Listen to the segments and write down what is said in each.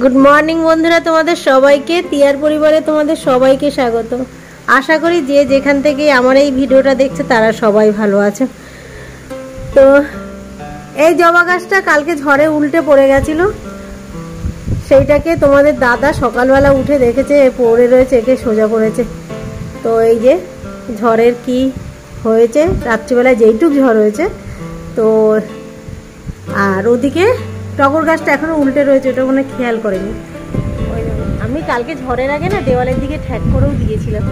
Good morning বন্ধুরা, তোমাদের সবাইকে তিয়ার পরিবারে তোমাদের সবাইকে স্বাগত। আশা করি যে যেখান থেকে আমার এই ভিডিওটা দেখছে তারা সবাই ভালো আছে। তো এই জবা গাছটা কালকে ঝড়ে উল্টে পড়ে গেছিল, সেইটাকে তোমাদের দাদা সকালবেলা উঠে দেখেছে পড়ে রয়েছে, একে সোজা করেছে। তো এই যে ঝড়ের কি হয়েছে, রাত্রিবেলায় যেইটুক ঝড় হয়েছে। তো আর ওদিকে টগর গাছটা এখনো উল্টে রয়েছে, ওটা মনে খেয়াল করেনি। আমি কালকে ঝড়ের আগে না দেওয়ালের দিকে ঠ্যাক করেও দিয়েছিলাম।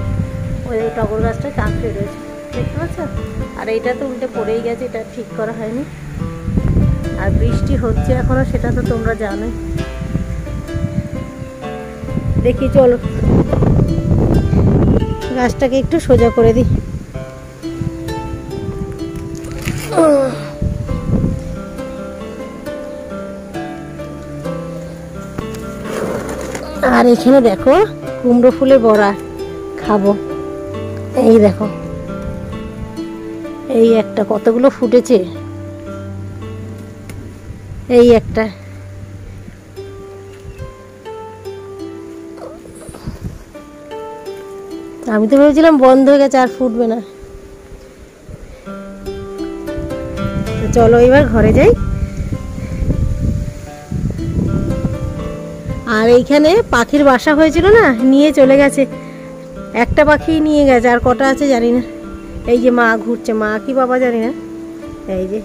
ওই টগর গাছটা কাঁকড়ে রয়েছে, দেখতে পাচ্ছ? আর এইটা তো উল্টে পড়েই গেছে, এটা ঠিক করা হয়নি। আর বৃষ্টি হচ্ছে এখনো, সেটা তো তোমরা জানো। দেখি চলো গাছটাকে একটু সোজা করে দিই। আর এখানে দেখো কুমড়ো ফুলের বড়া খাবো। এই দেখো, এই একটা কতগুলো ফুটেছে, এই একটা। আমি তো ভেবেছিলাম বন্ধ হয়ে গেছে, আর ফুটবে না। তো চলো এবার ঘরে যাই। আর এইখানে পাখির বাসা হয়েছিল না, নিয়ে চলে গেছে। একটা পাখি নিয়ে গেছে, আর কটা আছে জানি না। এই যে মা ঘুরছে, মা কি বাবা জানি না। এই যে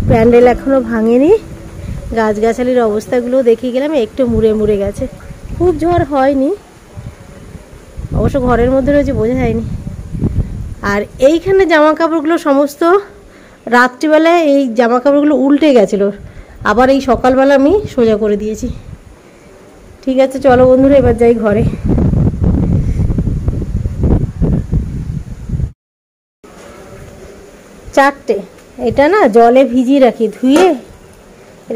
প্যান্ডেল এখনো ভাঙেনি, গাছগাছালির অবস্থাগুলো দেখে গেলাম, একটু মুড়ে মুড়ে গেছে। খুব ঝড় হয়নি, অবশ্য ঘরের মধ্যে রয়েছে, বোঝা যায়নি। আর এইখানে জামা কাপড়গুলো সমস্ত রাত্রিবেলায় এই জামা কাপড়গুলো উল্টে গেছিলো, আবার এই সকালবেলা আমি সোজা করে দিয়েছি। ঠিক আছে চলো বন্ধুরা, এবার যাই ঘরে। চারটে এটা না জলে ভিজিয়ে রাখি, ধুয়ে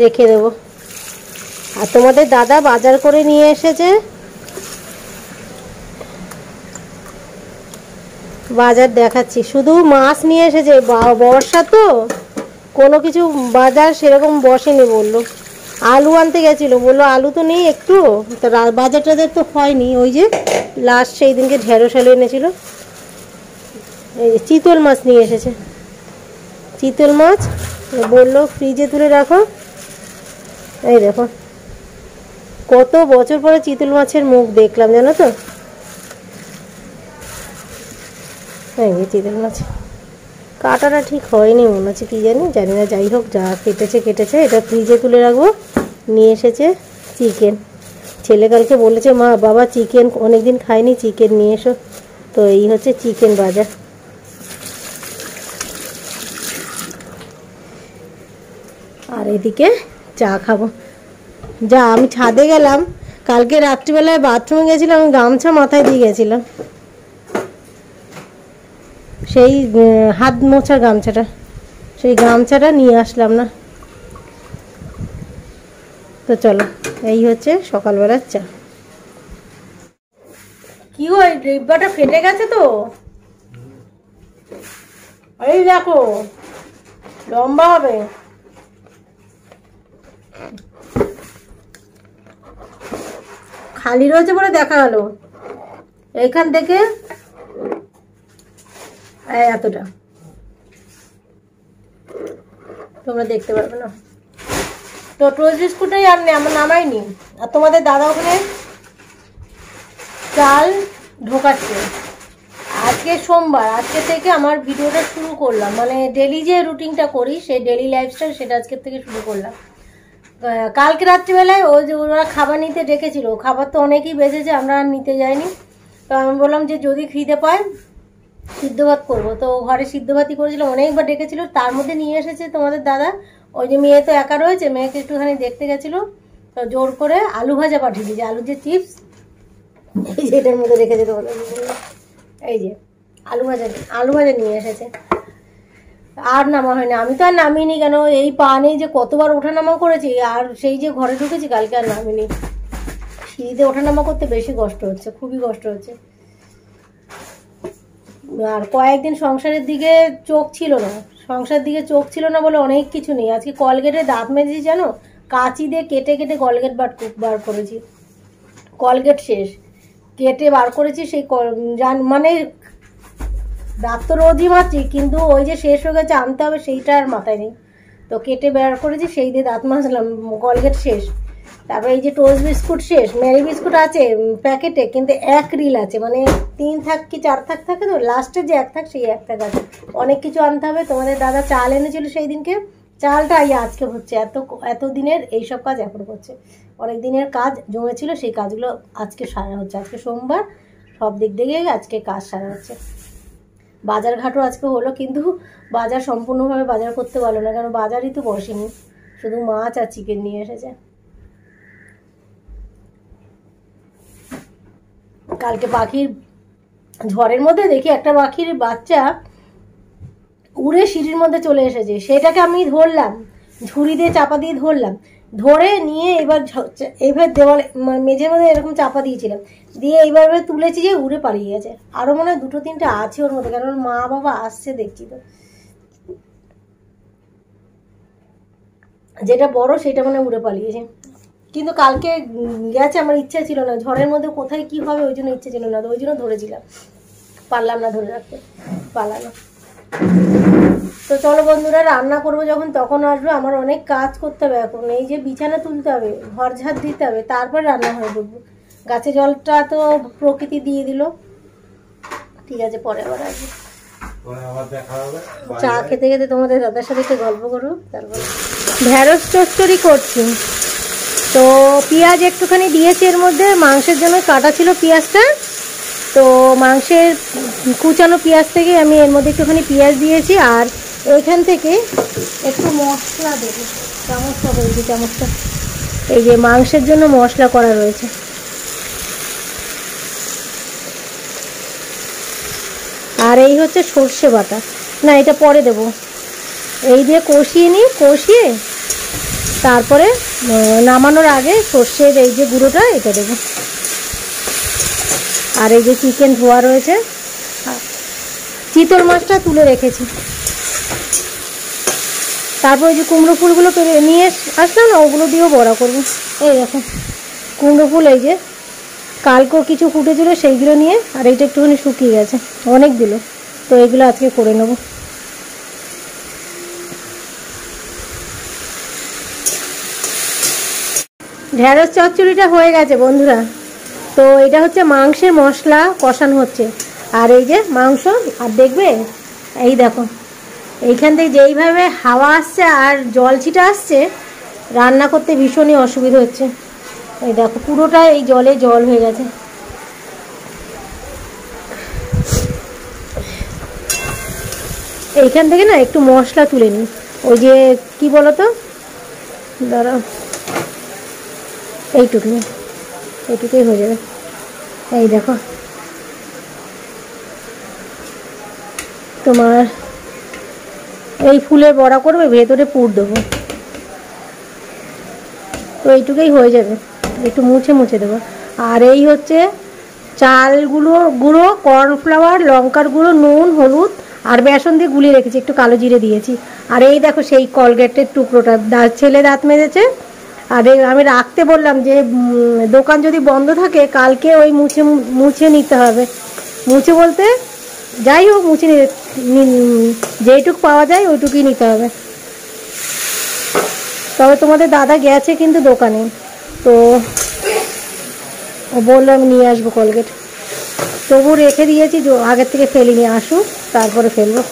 রেখে দেবো। আর তোমাদের দাদা বাজার করে নিয়ে এসেছে, বাজার দেখাচ্ছি। শুধু মাছ নিয়ে এসেছে, বর্ষা তো কোনো কিছু বাজার সেরকম বসেনি। বললো আলু আনতে গেছিলো, বললো আলু তো নেই একটু, তো বাজার টাজার তো হয়নি। ওই যে লাস্ট সেই দিনকে ঢেঁড়স আলু এনেছিল। এই যে চিতল মাছ নিয়ে এসেছে, চিতল মাছ বললো ফ্রিজে তুলে রাখো। এই দেখো কত বছর পরে চিতল মাছের মুখ দেখলাম, জানো তো? এই যে চিতল মাছ, কাটাটা ঠিক হয়নি মনে হচ্ছে, কী জানি না। যাই হোক, যা কেটেছে। এটা ফ্রিজে তুলে রাখবো। নিয়ে এসেছে চিকেন। ছেলে কালকে বলেছে মা বাবা চিকেন অনেকদিন খাইনি, চিকেন নিয়ে এসো। তো এই হচ্ছে চিকেন ভাজা। আর এদিকে চা খাবো। যা আমি ছাদে গেলাম, কালকে রাত্রিবেলায় বাথরুমে গেছিলাম, আমি গামছা মাথায় দিয়ে গেছিলাম, সেই হাত মোছার গামছাটা, সেই গামছাটা নিয়ে আসলাম না। তো চলো, এই হচ্ছে সকালবেলার চা। কি ওই ডিব্বাটা ফেটে গেছে তো, এই দেখো লম্বা হবে। খালি রয়েছে বলে দেখা গেল, এইখান থেকে এতটা তোমরা দেখতে পারবে না। তো টোস্ট বিস্কুটটাই আর আমার নামাইনি। আর তোমাদের দাদা ওখানে চাল ঢোকাচ্ছে। আজকে সোমবার, আজকে থেকে আমার ভিডিওটা শুরু করলাম, মানে ডেলি যে রুটিনটা করি সেই ডেলি লাইফস্টাইল, সেটা আজকের থেকে শুরু করলাম। কালকে রাত্রিবেলায় ওই যে ওরা খাবার নিতে ডেকেছিল, খাবার তো অনেকই বেজেছে, আমরা নিতে যাইনি। তো আমি বললাম যে যদি খিদে পায় সিদ্ধ ভাত করবো। তো ঘরে সিদ্ধ ভাতই করেছিল, অনেকবার ডেকেছিল। তার মধ্যে নিয়ে এসেছে তোমাদের দাদা, ওই যে মেয়ে তো একা রয়েছে, মেয়েকে একটুখানি দেখতে গেছিলো, তো জোর করে আলু ভাজা পাঠিয়ে দিয়েছে, আলুর যে চিপস, এই যে এটার মধ্যে রেখেছে তোমাদের। এই যে আলু ভাজা নিয়ে এসেছে। আর নামা হয়নি, আমি তো আর নামিনি। কেন, এই পা নেই যে কতবার ওঠানামা করেছি, আর সেই যে ঘরে ঢুকেছি কালকে আর নামিনি। সিঁড়িতে ওঠানামা করতে বেশি কষ্ট হচ্ছে, খুবই কষ্ট হচ্ছে। আর কয়েকদিন সংসারের দিকে চোখ ছিল না, সংসারের দিকে চোখ ছিল না বলে অনেক কিছু নেই। আজকে কলগেটে দাঁত মেজেছি জানো, কাঁচি দিয়ে কেটে কেটে কলগেট বার করেছি, কলগেট শেষ, কেটে বার করেছি সেই মানে দাঁত তো রোজই মাজছি, কিন্তু ওই যে শেষ হয়ে গেছে আনতে হবে সেইটা আর মাথায় নেই, তো কেটে বের করেছি সেই দিয়ে দাঁত মাজলাম, কলগেট শেষ। তারপরে এই যে টোস্ট বিস্কুট শেষ, ম্যারি বিস্কুট আছে প্যাকেটে, কিন্তু এক রিল আছে, মানে 3 থাক কি 4 থাক থাকে তো, লাস্টে যে 1 থাক সেই 1 থাক আছে। অনেক কিছু আনতে হবে। তোমাদের দাদা চাল এনেছিল সেই দিনকে, চালটা আজকে হচ্ছে, এত দিনের এইসব কাজ এখন করছে, অনেক দিনের কাজ জমেছিল সেই কাজগুলো আজকে সারা হচ্ছে। আজকে সোমবার, সব দিক থেকে আজকে কাজ সারা হচ্ছে। বাজার ঘাটও আজকে হলো, কিন্তু বাজার সম্পূর্ণভাবে বাজার করতে পারলো না, কারণ বাজারই তো বসেনি, শুধু মাছ আর চিকেন নিয়ে এসেছে। কালকে পাখির ঝড়ের মধ্যে দেখি একটা পাখির বাচ্চা উড়ে সিঁড়ির মধ্যে চলে এসেছে, সেটাকে আমি ধরলাম, ঝুড়ি দিয়ে চাপা দিয়ে ধরলাম, ধরে নিয়ে এবার দেওয়ালে মেঝের মধ্যে এরকম চাপা দিয়েছিলাম, দিয়ে এইভাবে তুলেছি যে উড়ে পালিয়ে গেছে। আরও মনে হয় 2-3টে আছে ওর মধ্যে, কারণ মা বাবা আসছে দেখছি তো। যেটা বড় সেটা মানে উড়ে পালিয়েছে, কিন্তু কালকে গেছে, আমার ইচ্ছা ছিল না, ঝড়ের মধ্যে কোথায় কী হবে ওই জন্য ইচ্ছে ছিল না, ওই জন্য ধরেছিলাম, পারলাম না ধরে রাখতে, পালানো। তো চলো বন্ধুরা, রান্না করবো যখন তখন আসবে, আমার অনেক কাজ করতে হবে এখন, এই যে বিছানা তুলতে হবে, ঘর ঝাড় দিতে হবে, তারপর রান্না হয়ে ঢুকবো। গাছে জলটা তো প্রকৃতি দিয়ে দিল, ঠিক আছে পরে আবার আসবে। চা খেতে খেতে তোমাদের দাদার সাথে একটু গল্প করবো, তারপর ঢেঁড়স চচ্চড়ি করছি। তো পেঁয়াজ একটুখানি দিয়েছি এর মধ্যে, মাংসের জন্য কাটা ছিল পেঁয়াজটা, তো মাংসের কুচানো পেঁয়াজ থেকে আমি এর মধ্যে একটুখানি পেঁয়াজ দিয়েছি, আর এইখান থেকে একটু মশলা দেবো, চামচটা বলছি, চামচটা এই যে মাংসের জন্য মশলা করা রয়েছে। আর এই হচ্ছে সর্ষে বাটা, না এটা পরে দেব, এই দিয়ে কষিয়ে নিই, কষিয়ে তারপরে নামানোর আগে সর্ষের এই যে গুঁড়োটা এটা দেবো। আর এই যে চিকেন ধোয়া রয়েছে, চিতল মাছটা তুলে রেখেছি, তারপর এই যে কুমড়ো ফুলগুলো নিয়ে আসলাম না, ওগুলো দিয়েও বড়া করবো। এই দেখো কুমড়ো ফুল, এই যে কালকেও কিছু ফুটেছিল সেইগুলো নিয়ে, আর এইটা একটুখানি শুকিয়ে গেছে অনেকগুলো, তো এগুলো আজকে করে নেব। ঢেঁড়স চচ্চড়িটা হয়ে গেছে বন্ধুরা, তো এটা হচ্ছে মাংসের মশলা কষানো হচ্ছে, আর এই যে মাংস, আর দেখবে এই দেখো এইখান থেকে যেইভাবে হাওয়া আসছে আর জল ছিটা আসছে, রান্না করতে ভীষণই অসুবিধা হচ্ছে। এই দেখো পুরোটা এই জলে জল হয়ে গেছে। এইখান থেকে না একটু মশলা তুলে নিই, ওই যে কি বলতো, দাঁড়াও, এইটুকুই হয়ে যাবে। এই দেখো তোমার এই ফুলের বড়া করবে, ভেতরে পুর দেবো, তো এইটুকুই হয়ে যাবে, একটু মুছে দেবো। আর এই হচ্ছে গুঁড়ো, কর্নফ্লাওয়ার, লঙ্কার গুঁড়ো, নুন, হলুদ আর বেসন দিয়ে গুলিয়ে রেখেছি, একটু কালো জিরে দিয়েছি। আর এই দেখো সেই কলগেটের টুকরোটা, ছেলে দাঁত মেজেছে, আর আমি রাখতে বললাম যে দোকান যদি বন্ধ থাকে কালকে ওই মুছে নিতে হবে, মুছে বলতে যাই হোক মুছে যেইটুক পাওয়া যায় ওইটুকুই নিতে হবে। তবে তোমাদের দাদা গেছে কিন্তু দোকানে, তো ও বললো আমি নিয়ে আসবো কলগেট, তবু রেখে দিয়েছি, আগের থেকে ফেলিনি, আসুক তারপরে ফেলবো।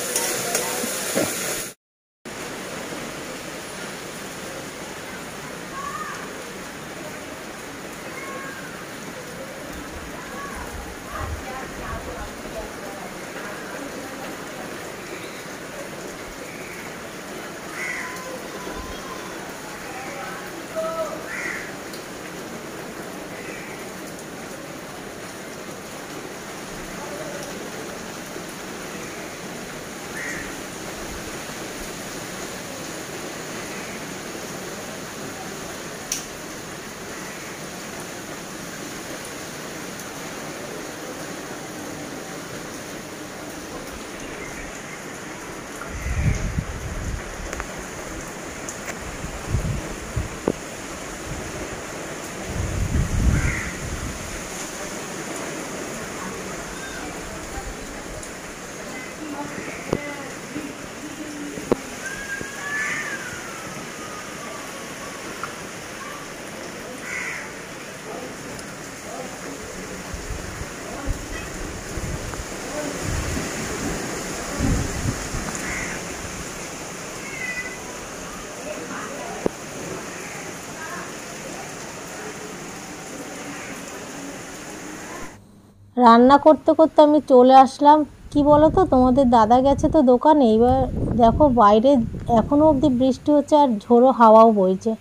রান্না করতে করতে আমি চলে আসলাম। কি বলো তো, তোমাদের দাদা গেছে তো দোকানে। এবার দেখো বাইরে এখনও অবধি বৃষ্টি হচ্ছে আর ঝোড়ো হাওয়াও বইছে।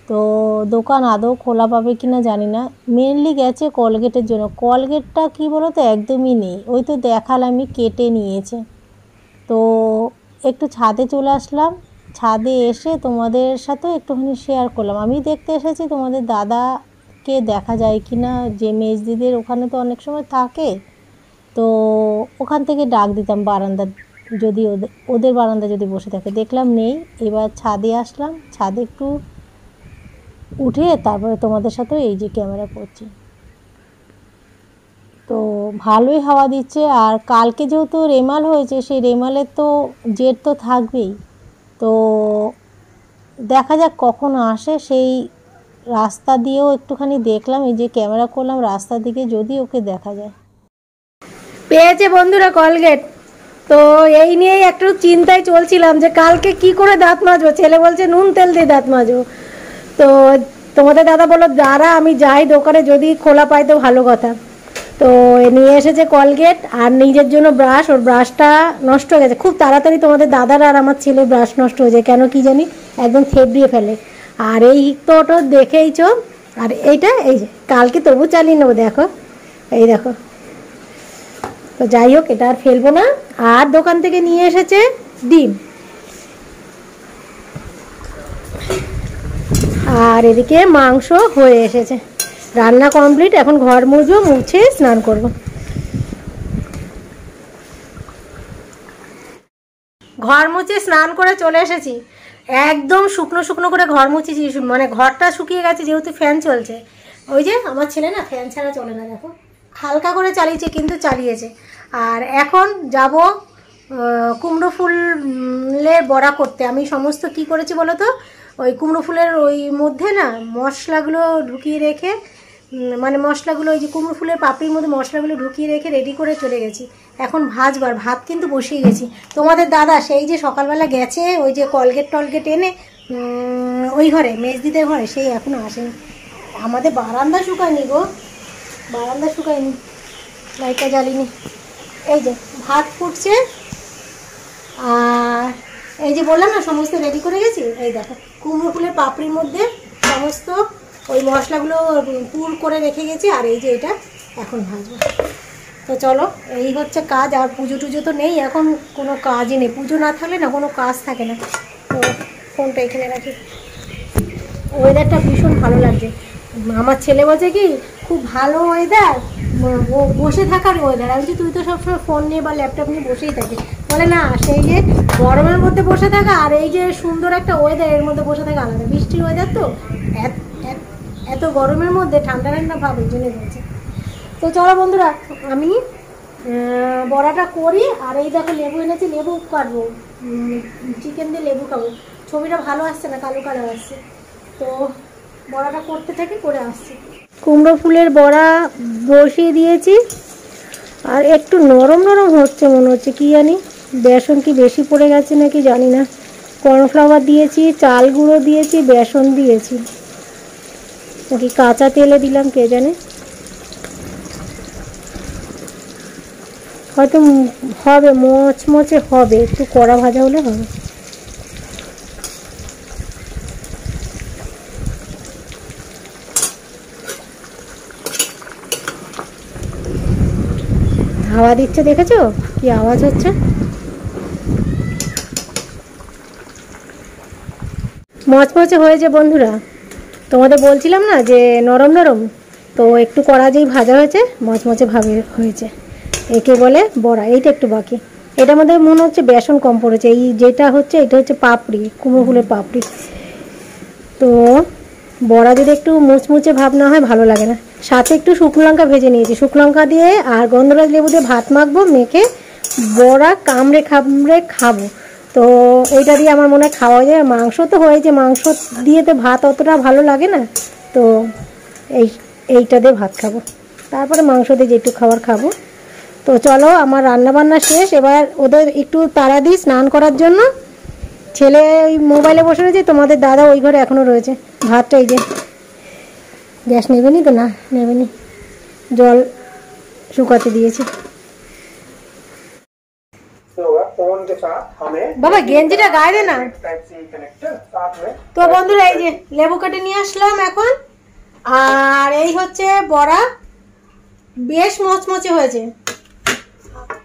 তো দোকান আদৌ খোলা পাবে কি না জানি না। মেনলি গেছে কলগেটের জন্য। কলগেটটা কি বলো তো একদমই নেই, ওই তো দেখালামই কেটে নিয়েছে। তো একটু ছাদে চলে আসলাম, ছাদে এসে তোমাদের সাথেও একটুখানি শেয়ার করলাম। আমি দেখতে এসেছি তোমাদের দাদাকে দেখা যায় কি না, যে মেজদিদের ওখানে তো অনেক সময় থাকে, তো ওখান থেকে ডাক দিতাম বারান্দা, যদি ওদের বারান্দা যদি বসে থাকে, দেখলাম নেই। এবার ছাদে আসলাম, ছাদে একটু উঠে তারপরে তোমাদের সাথেও এই যে ক্যামেরা করছি। তো ভালোই হাওয়া দিচ্ছে। আর কালকে যেহেতু রেমাল হয়েছে, সেই রেমালের তো জেট তো থাকবেই। তো দেখা যাক কখন আসে। সেই রাস্তা দিয়েও একটুখানি দেখলাম, এই যে ক্যামেরা করলাম রাস্তার দিকে, যদি ওকে দেখা যায়। পেয়েছে বন্ধুরা কলগেট। তো এই নিয়েই একটু চিন্তায় চলছিলাম যে কালকে কি করে দাঁত মাজবো। ছেলে বলছে নুন তেল দিয়ে দাঁত মাজবো। তো তোমাদের দাদা বললো দাঁড়া আমি যাই দোকানে, যদি খোলা পাই তো ভালো কথা। তো নিয়ে এসেছে কলগেট আর নিজের জন্য ব্রাশ। ওর ব্রাশটা নষ্ট হয়ে গেছে খুব তাড়াতাড়ি। তোমাদের দাদার আর আমার ছেলে ব্রাশ নষ্ট হয়ে যায় কেন কি জানি, একদম থেবড়িয়ে ফেলে। আর এই তো দেখেইছো। আর এইটা এই যে কালকে তবু চালিয়ে নেবো, দেখো এই দেখো। তো যাই হোক, এটা আর ফেলবো না। আর দোকান থেকে নিয়ে এসেছে ডিম। আর এদিকে মাংস হয়ে এসেছে, রান্না কমপ্লিট। এখন ঘর মুছবো, মুছে স্নান করব। ঘর মুছে স্নান করে চলে এসেছি। একদম শুকনো শুকনো করে ঘর মুছেছি, মানে ঘরটা শুকিয়ে গেছে যেহেতু ফ্যান চলছে। ওই যে আমার ছেলে না ফ্যান ছাড়া চলে না, দেখো হালকা করে চালিয়েছে কিন্তু চালিয়েছে। আর এখন যাব কুমড়ো ফুলের বড়া করতে। আমি সমস্ত কি করেছি বলো তো, ওই কুমড়ো ফুলের ওই মধ্যে না মশলাগুলো ঢুকিয়ে রেখে, মানে মশলাগুলো ওই যে কুমড়ো ফুলের পাপড়ির মধ্যে মশলাগুলো ঢুকিয়ে রেখে রেডি করে চলে গেছি। এখন ভাজবার, ভাত কিন্তু বসিয়ে গেছি। তোমাদের দাদা সেই যে সকালবেলা গেছে ওই যে কলগেট টলগেট এনে ওই ঘরে মেজদিদের ঘরে, সেই এখনও আসেনি। আমাদের বারান্দা শুকায়নি গো, বারান্দা শুকায়নি, লাইটটা জ্বালিনি। এই যে ভাত ফুটছে। আর এই যে বললাম না সমস্ত রেডি করে গেছি, এই দেখো কুমড়ো ফুলের পাপড়ির মধ্যে সমস্ত ওই মশলাগুলো পুর করে রেখে গেছি। আর এই যে এটা এখন ভাজবো। তো চলো, এই হচ্ছে কাজ। আর পুজো টুজো তো নেই এখন, কোনো কাজই নেই। পুজো না থাকলে না কোনো কাজ থাকে না। তো ফোনটা এখানে রাখি। ওয়েদারটা ভীষণ ভালো লাগছে। আমার ছেলে বলছে কি খুব ভালো ওয়েদার, বসে থাকার ওয়েদার। আমি বলছি তুই তো সবসময় ফোন নিয়ে বা ল্যাপটপ নিয়ে বসেই থাকিস। বলে না, সেই যে গরমের মধ্যে বসে থাকা আর এই যে সুন্দর একটা ওয়েদার, এর মধ্যে বসে থাকা আলাদা। বৃষ্টির ওয়েদার তো, এত গরমের মধ্যে ঠান্ডা ঠান্ডা ভাব, এই জন্যই বলছে। তো চলো বন্ধুরা, আমি বড়াটা করি। আর এই দেখো লেবু এনেছি, লেবু কাটবো, চিকেন দিয়ে লেবু খাবো। ছবিটা ভালো আসছে না, কালো কালার আসছে। তো বড়াটা করতে থাকি, করে আসছি। কুমড়ো ফুলের বড়া বসিয়ে দিয়েছি। আর একটু নরম নরম হচ্ছে মনে হচ্ছে, কি জানি বেসন কি বেশি পড়ে গেছে নাকি জানি না। কর্নফ্লাওয়ার দিয়েছি, চাল গুঁড়ো দিয়েছি, বেসন দিয়েছি, নাকি কাঁচা তেলে দিলাম কে জানে। হয়তো হবে, মচমচে হবে, একটু কড়া ভাজা হলে হবে। হাওয়া দিচ্ছে, দেখেছো কি আওয়াজ হচ্ছে। মচমচে হয়েছে বন্ধুরা, তোমাদের বলছিলাম না যে নরম নরম। তো একটু কড়া যেই ভাজা হয়েছে মচমচে ভাবে হয়েছে। একে বলে বড়া। এইটা একটু বাকি, এটার মধ্যে মনে হচ্ছে বেসন কম পড়েছে। এই যেটা হচ্ছে এটা হচ্ছে পাপড়ি, কুমড়ো ফুলের পাপড়ি। তো বড়া যদি একটু মুচমুচে ভাব না হয় ভালো লাগে না। সাথে একটু শুকনো লঙ্কা ভেজে নিয়েছি, শুকনো লঙ্কা দিয়ে আর গন্ধরাজ লেবু দিয়ে ভাত মাখবো, মেখে বড়া কামড়ে কামড়ে খাবো। তো এইটা দিয়ে আমার মনে হয় খাওয়া যায়। মাংস তো হয়েছে, মাংস দিয়ে তো ভাত অতটা ভালো লাগে না। তো এইটা দিয়ে ভাত খাবো, তারপরে মাংস দিয়ে যেটু খাবার খাবো। তো চলো, আমার রান্নাবান্না শেষ। এবার ওদের একটু তাড়া দিই স্নান করার জন্য। ছেলে ওই মোবাইলে বসে রয়েছে, তোমাদের দাদা ওই ঘরে এখনও রয়েছে। ভাতটা এই যে, গ্যাস নেবে নি তো, না নেবে নি, জল শুকাতে দিয়েছি। বাবা গেঞ্জিটা গায়ে দে না। তো বন্ধুরা এই যে লেবু কেটে নিয়ে আসলাম এখন, আর এই হচ্ছে বড়া, বেশ মচমচে হয়েছে।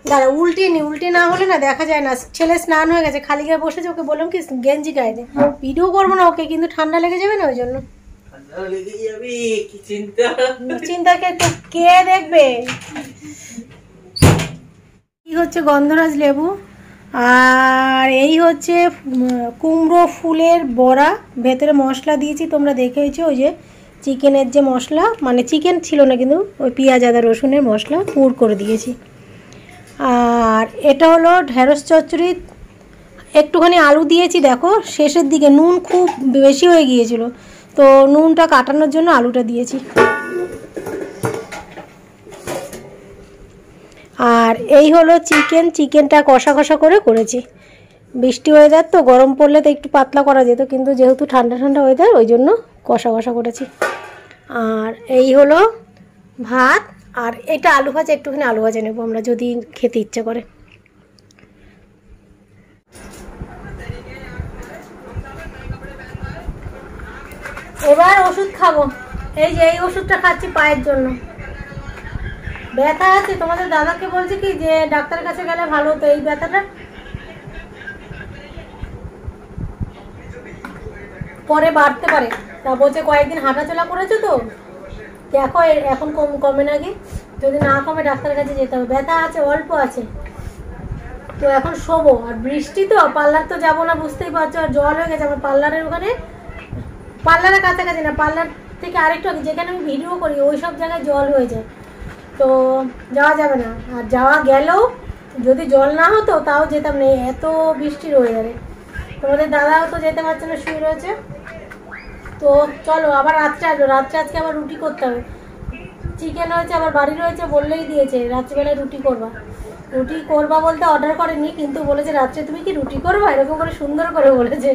দাঁড়া উল্টে না হলে না দেখা যায় না। ছেলে স্নান হয়ে গেছে, খালি গায়ে বসেছে, ওকে বললাম কি গেঞ্জি গায়ে দে। ভিডিও করবো না ওকে, কিন্তু ঠান্ডা লেগে যাবে না, ওই জন্য। চিন্তা কে দেখবে। কি হচ্ছে গন্ধরাজ লেবু, আর এই হচ্ছে কুমড়ো ফুলের বড়া, ভেতরে মশলা দিয়েছি তোমরা দেখেছো, ওই যে চিকেনের যে মশলা, মানে চিকেন ছিল না কিন্তু ওই পেঁয়াজ আদা রসুনের মশলা পুর করে দিয়েছি। আর এটা হলো ঢেঁড়স চচ্চড়ি, একটুখানি আলু দিয়েছি, দেখো শেষের দিকে নুন খুব বেশি হয়ে গিয়েছিল, তো নুনটা কাটানোর জন্য আলুটা দিয়েছি। আর এই হলো চিকেনটা কষা কষা করে করেছি। বৃষ্টি ওয়েদার তো, গরম পড়লে তো একটু পাতলা করা যেত, কিন্তু যেহেতু ঠান্ডা ওয়েদার ওই জন্য কষা কষা করেছি। আর এই হলো ভাত, আর এটা আলু ভাজা, একটুখানি আলু ভাজা নেবো আমরা যদি খেতে ইচ্ছে করে। এবার ওষুধ খাবো। এই যে এই ওষুধটা খাচ্ছি পায়ের জন্য, ব্যথা আছে। তোমাদের দাদাকে বলছি কি যে ডাক্তারের কাছে গেলে ভালো হতো, এই ব্যথাটা পরে বাড়তে পারে। তা বলছে কয়েকদিন হাঁটাচলা করেছো তো, দেখো এখন কমে না, কি যদি না কমে ডাক্তারের কাছে যেতে হবে। ব্যথা আছে, অল্প আছে, তো এখন শোবো। আর বৃষ্টি তো, পার্লার তো যাবো না, বুঝতেই পারছো। আর জল হয়ে গেছে আমার পার্লারের ওখানে, পার্লারের কাছাকাছি না, পার্লার থেকে আরেকটু আগে যেখানে আমি ভিডিও করি ওই সব জায়গায় জল হয়ে যায়, তো যাওয়া যাবে না। আর যাওয়া গেলেও যদি জল না হতো তাও যেতাম না, এত বৃষ্টির হয়ে যাবে। তোমাদের দাদাও তো যেতে পারছে না, শুয়ে রয়েছে। তো চলো আবার রাত্রে আসবো, রাত্রে আজকে আবার রুটি করতে হবে। চিকেন হয়েছে, আবার বাড়ি রয়েছে, বললেই দিয়েছে রাত্রিবেলায় রুটি করবা বলতে অর্ডার করেনি, কিন্তু বলেছে রাত্রে তুমি কি রুটি করবা, এরকম করে সুন্দর করে বলেছে।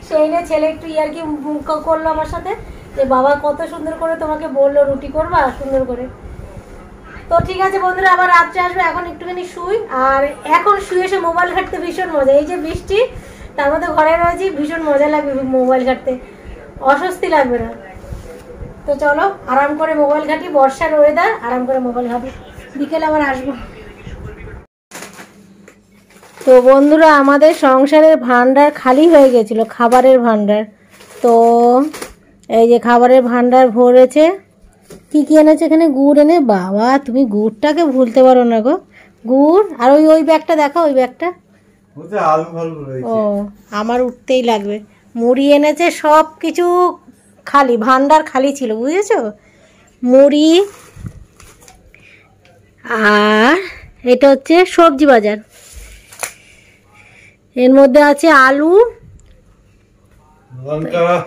সেই নিয়ে ছেলে একটু ইয়ার্কি করলো আমার সাথে, যে বাবা কত সুন্দর করে তোমাকে বললো রুটি করবা সুন্দর করে। তো ঠিক আছে বন্ধুরা, আবার রাত্রে আসবে, এখন একটুখানি শুই। আর এখন শুয়ে এসে মোবাইল ঘাঁটতে ভীষণ মজা, এই যে বৃষ্টি তার মধ্যে ঘরে রয়েছি, ভীষণ মজা লাগবে মোবাইল ঘাঁটতে, অস্বস্তি লাগবে না। তো চলো আরাম করে মোবাইল ঘাঁটি, বর্ষার ওয়েদার, আরাম করে মোবাইল ঘাঁটি, বিকেলে আবার আসবো। তো বন্ধুরা আমাদের সংসারের ভান্ডার খালি হয়ে গেছিলো, খাবারের ভান্ডার। তো এই যে খাবারের ভান্ডার ভরেছে। কি কি এনেছে এখানে, গুড় এনে, বাবা তুমি গুড়টাকে ভুলতে পারো না গো, গুড়। আর ওই ব্যাগটা দেখো, ওই ব্যাগটা, ও আমার উঠতেই লাগবে। মুড়ি এনেছে, সব কিছু খালি, ভান্ডার খালি ছিল, বুঝেছো। মুড়ি, আর এটা হচ্ছে সবজি বাজার, এর মধ্যে আছে আলু,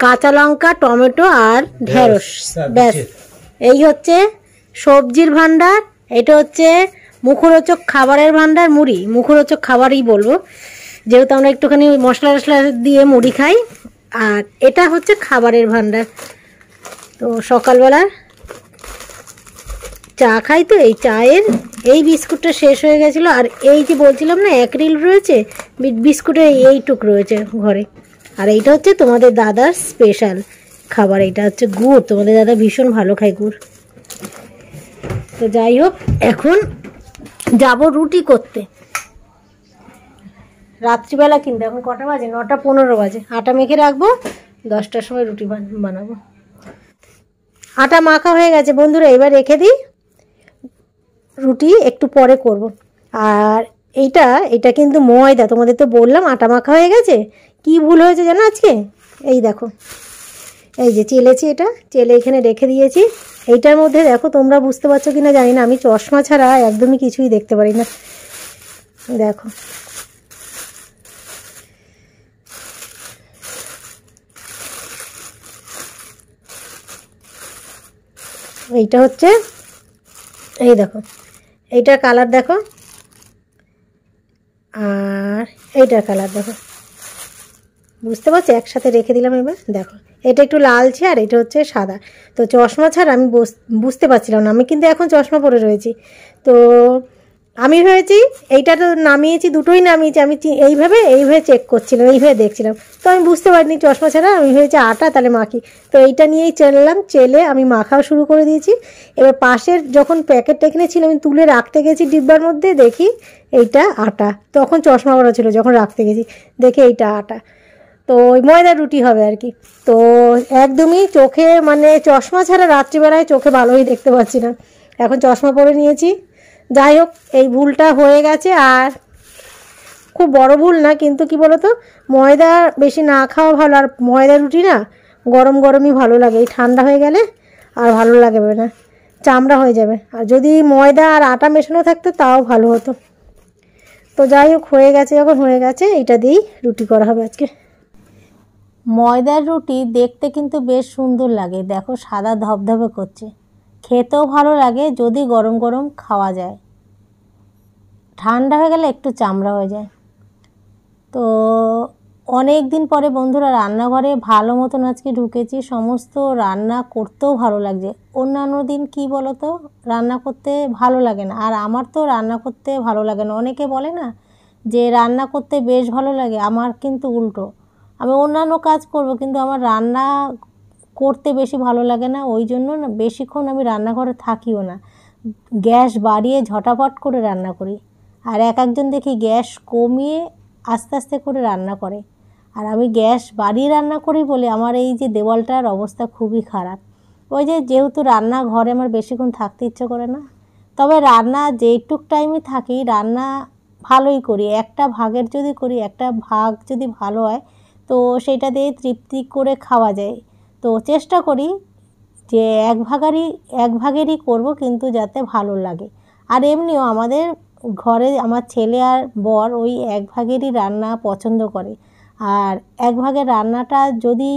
কাঁচা লঙ্কা, টমেটো আর ঢেঁড়স, ব্যাস। এই হচ্ছে সবজির ভান্ডার, এটা হচ্ছে মুখরোচক খাবারের ভান্ডার, মুড়ি মুখরোচক খাবারই বলবো, যেহেতু আমরা একটুখানি মশলা টশলা দিয়ে মুড়ি খাই। আর এটা হচ্ছে খাবারের ভান্ডার। তো সকালবেলা চা খাই, তো এই চায়ের এই বিস্কুটটা শেষ হয়ে গেছিলো। আর এই যে বলছিলাম না অ্যাক্রিল রয়েছে, বিস্কুটের এইটুক রয়েছে ঘরে। আর এইটা হচ্ছে তোমাদের দাদার স্পেশাল খাবার, এটা হচ্ছে গুড়, তোমাদের দাদা ভীষণ ভালো খায় গুড়। তো যাই হোক, এখন যাব রুটি করতে রাত্রিবেলা, কিন্তু এখন কটা বাজে, 9:15 বাজে। আটা মেখে রাখবো, 10টার সময় রুটি বানাবো। আটা মাখা হয়ে গেছে বন্ধুরা, এবার রেখে দিই, রুটি একটু পরে করব। আর এটা কিন্তু ময়দা, তোমাদের তো বললাম আটা মাখা হয়ে গেছে। কি ভুল হয়েছে জানো আজকে, এই দেখো, এই যে চেলেছি, এটা চেলে এখানে রেখে দিয়েছি। এইটার মধ্যে দেখো, তোমরা বুঝতে পারছো কিনা জানি না, আমি চশমা ছাড়া একদমই কিছুই দেখতে পারি না। দেখো এইটা হচ্ছে, এই দেখো এইটার কালার দেখো, আর এইটার কালার দেখো, বুঝতে পারছো, একসাথে রেখে দিলাম। এবার দেখো এটা একটু লালচে আর এটা হচ্ছে সাদা। তো চশমা ছাড়া আমি বুঝতে পারছিলাম না, আমি কিন্তু এখন চশমা পরে রয়েছি। তো আমি ভেবেছি এইটা তো নামিয়েছি, দুটোই নামিয়েছি, আমি এইভাবে চেক করছিলাম, এইভাবে দেখছিলাম। তো আমি বুঝতে পারিনি চশমা ছাড়া, আমি ভেবেছি আটা, তাহলে মাখি। তো এইটা নিয়েই চেলে আমি মাখাও শুরু করে দিয়েছি। এবার পাশের যখন প্যাকেটটা এখানে ছিল আমি তুলে রাখতে গেছি ডিব্বার মধ্যে, দেখি এইটা আটা। তখন চশমা পরা ছিল যখন রাখতে গেছি, দেখে এইটা আটা। তো ওই ময়দার রুটি হবে আর কি। তো একদমই চোখে মানে চশমা ছাড়া রাত্রিবেলায় চোখে ভালোই দেখতে পাচ্ছি না, এখন চশমা পরে নিয়েছি। যাই হোক, এই ভুলটা হয়ে গেছে, আর খুব বড় ভুল না, কিন্তু কি বলো তো, ময়দা বেশি না খাওয়া ভালো। আর ময়দা রুটি না গরম গরমই ভালো লাগে, এই ঠান্ডা হয়ে গেলে আর ভালো লাগবে না, চামড়া হয়ে যাবে। আর যদি ময়দা আর আটা মেশানো থাকতো তাও ভালো হতো। তো যাই হোক, হয়ে গেছে, যখন হয়ে গেছে এইটা দিয়েই রুটি করা হবে আজকে। ময়দার রুটি দেখতে কিন্তু বেশ সুন্দর লাগে, দেখো সাদা ধবধবে করছে, খেতেও ভালো লাগে যদি গরম গরম খাওয়া যায়। ঠান্ডা হয়ে গেলে একটু চামড়া হয়ে যায়। তো অনেক দিন পরে বন্ধুরা রান্নাঘরে ভালো মতন আজকে ঢুকেছি, সমস্ত রান্না করতেও ভালো লাগছে। অন্যান্য দিন কি বলো তো, রান্না করতে ভালো লাগে না, আর আমার তো রান্না করতে ভালো লাগে না। অনেকে বলে না যে রান্না করতে বেশ ভালো লাগে, আমার কিন্তু উল্টো। আমি অন্যান্য কাজ করব, কিন্তু আমার রান্না করতে বেশি ভালো লাগে না। ওই জন্য না বেশিক্ষণ আমি রান্নাঘরে থাকিও না, গ্যাস বাড়িয়ে ঝটাপট করে রান্না করি। আর একজন দেখি গ্যাস কমিয়ে আস্তে আস্তে করে রান্না করে, আর আমি গ্যাস বাড়িয়ে রান্না করি বলে আমার এই যে দেওয়ালটার অবস্থা খুবই খারাপ। ওই যেহেতু রান্নাঘরে আমার বেশিক্ষণ থাকতে ইচ্ছে করে না। তবে রান্না যেটুক টাইমে থাকি রান্না ভালোই করি, একটা ভাগের যদি করি, একটা ভাগ যদি ভালো হয় তো সেটা দিয়ে তৃপ্তি করে খাওয়া যায়। তো চেষ্টা করি যে এক ভাগেরই করব, কিন্তু যাতে ভালো লাগে। আর এমনিও আমাদের ঘরে আমার ছেলে আর বর ওই এক ভাগেরই রান্না পছন্দ করে, আর এক ভাগের রান্নাটা যদি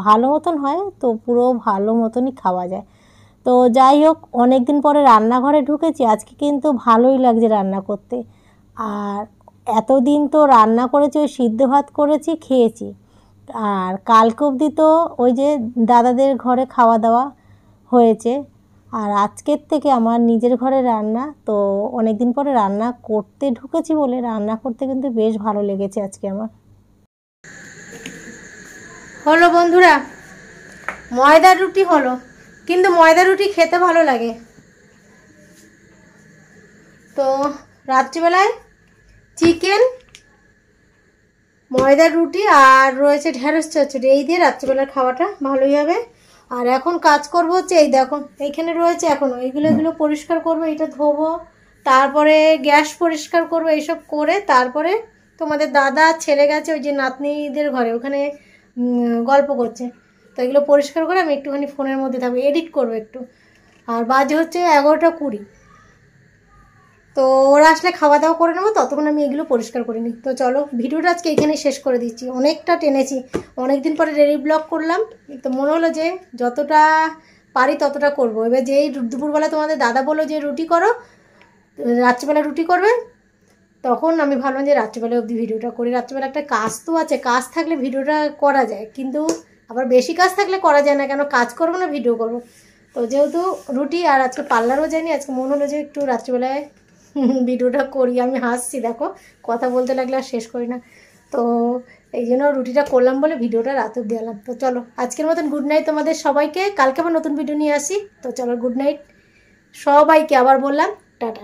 ভালো মতন হয় তো পুরো ভালো মতনই খাওয়া যায়। তো যাই হোক, অনেক দিন পরে রান্নাঘরে ঢুকেছি, আজকে কিন্তু ভালোই লাগছে রান্না করতে। আর এতদিন তো রান্না করেছি, ওই সিদ্ধ ভাত করেছি, খেয়েছি। আর কালকে অবধি তো ওই যে দাদাদের ঘরে খাওয়া দাওয়া হয়েছে, আর আজকের থেকে আমার নিজের ঘরে রান্না। তো অনেক দিন পরে রান্না করতে ঢুকেছি বলে রান্না করতে কিন্তু বেশ ভালো লেগেছে আজকে আমার। হলো বন্ধুরা, ময়দার রুটি হলো, কিন্তু ময়দার রুটি খেতে ভালো লাগে। তো রাত্রিবেলায় চিকেন, ময়দার রুটি আর রয়েছে ঢেঁড়স চচ্চড়ি, এই দিয়ে রাত্রিবেলার খাওয়াটা ভালোই হবে। আর এখন কাজ করব হচ্ছে, এই দেখো এইখানে রয়েছে এখনও এগুলো পরিষ্কার করবো, এটা ধোবো, তারপরে গ্যাস পরিষ্কার করবো, এইসব করে তারপরে তোমাদের দাদা ছেলে গেছে ওই যে নাতনিদের ঘরে, ওখানে গল্প করছে। তো এগুলো পরিষ্কার করে আমি একটুখানি ফোনের মধ্যে থাকবো, এডিট করবো একটু। আর বাজে হচ্ছে 11টা 20। তো ওরা আসলে খাওয়া দাওয়া করে নেবো, ততক্ষণ আমি এগুলো পরিষ্কার করে নিই। তো চলো, ভিডিওটা আজকে এখানে শেষ করে দিচ্ছি, অনেকটা টেনেছি, অনেক দিন পরে ডেলি ব্লগ করলাম। তো মনে হলো যে যতটা পারি ততটা করবো। এবার যেই দুপুরবেলা তোমাদের দাদা বললো যে রুটি করো, রাত্রিবেলা রুটি করবে, তখন আমি ভাবলাম যে রাত্রিবেলা অবধি ভিডিওটা করি। রাত্রিবেলা একটা কাজ তো আছে, কাজ থাকলে ভিডিওটা করা যায়, কিন্তু আবার বেশি কাজ থাকলে করা যায় না, কেন কাজ করবো না ভিডিও করবো। তো যেহেতু রুটি, আর আজকে পার্লারও যাইনি, আজকে মনে হলো যে একটু রাত্রিবেলায় ভিডিওটা করি। আমি হাসছি, দেখো কথা বলতে লাগলে আর শেষ করি না। তো এই জন্য রুটিটা করলাম বলে ভিডিওটা রাতে দিলাম। তো চলো, আজকের মতন গুড নাইট তোমাদের সবাইকে, কালকে আবার নতুন ভিডিও নিয়ে আসি। তো চলো, গুড নাইট সবাইকে, আবার বললাম টাটা।